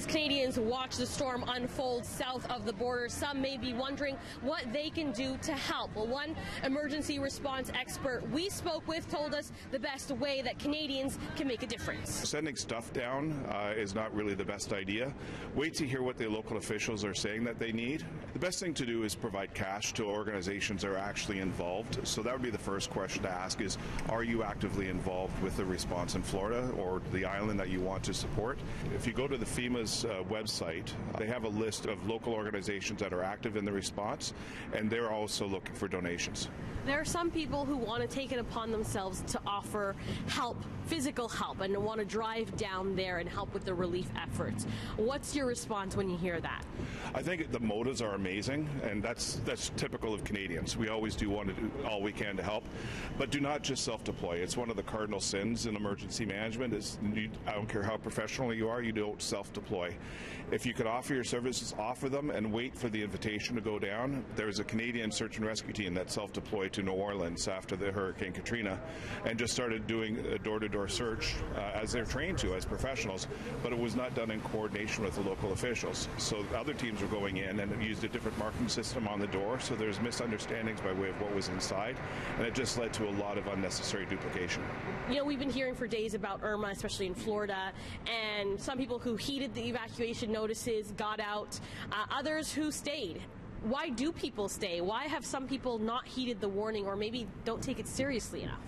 Well, as Canadians watch the storm unfold south of the border, some may be wondering what they can do to help. Well, one emergency response expert we spoke with told us the best way that Canadians can make a difference. Sending stuff down is not really the best idea. Wait to hear what the local officials are saying that they need. The best thing to do is provide cash to organizations that are actually involved. So that would be the first question to ask is, are you actively involved with the response in Florida or the island that you want to support? If you go to the FEMA's website, they have a list of local organizations that are active in the response, and they're also looking for donations. There are some people who want to take it upon themselves to offer help, physical help, and want to drive down there and help with the relief efforts. What's your response when you hear that? I think the motives are amazing, and that's typical of Canadians. We always do want to do all we can to help, but do not just self-deploy. It's one of the cardinal sins in emergency management is I don't care how professional you are, you don't self-deploy. If you could offer your services, offer them and wait for the invitation to go down. There's a Canadian search and rescue team that self-deployed to New Orleans after the Hurricane Katrina and just started doing a door-to-door search as they're trained to as professionals, but it was not done in coordination with the local officials. So other teams were going in and used a different marking system on the door, so there's misunderstandings by way of what was inside, and it just led to a lot of unnecessary duplication. You know, we've been hearing for days about Irma, especially in Florida, and some people who heeded the evacuation notices got out, others who stayed. Why do people stay? Why have some people not heeded the warning or maybe don't take it seriously enough?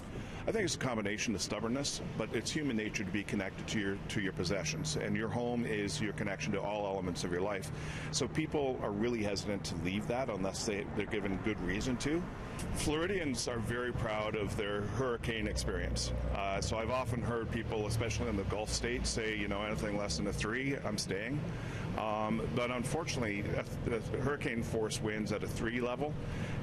I think it's a combination of stubbornness, but it's human nature to be connected to your possessions, and your home is your connection to all elements of your life. So people are really hesitant to leave that unless they're given good reason to. Floridians are very proud of their hurricane experience. So I've often heard people, especially in the Gulf states, say, you know, anything less than a 3, I'm staying. But unfortunately, the hurricane force winds at a 3 level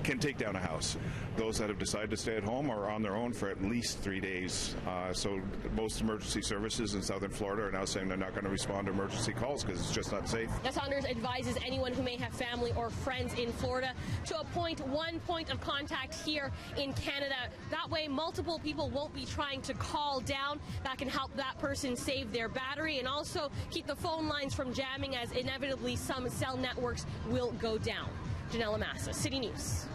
can take down a house. Those that have decided to stay at home are on their own for at least 3 days. So most emergency services in southern Florida are now saying they're not going to respond to emergency calls because it's just not safe. Saunders advises anyone who may have family or friends in Florida to appoint one point of contact here in Canada. That way, multiple people won't be trying to call down. That can help that person save their battery and also keep the phone lines from jamming as inevitably some cell networks will go down. Janelle Amasa, City News.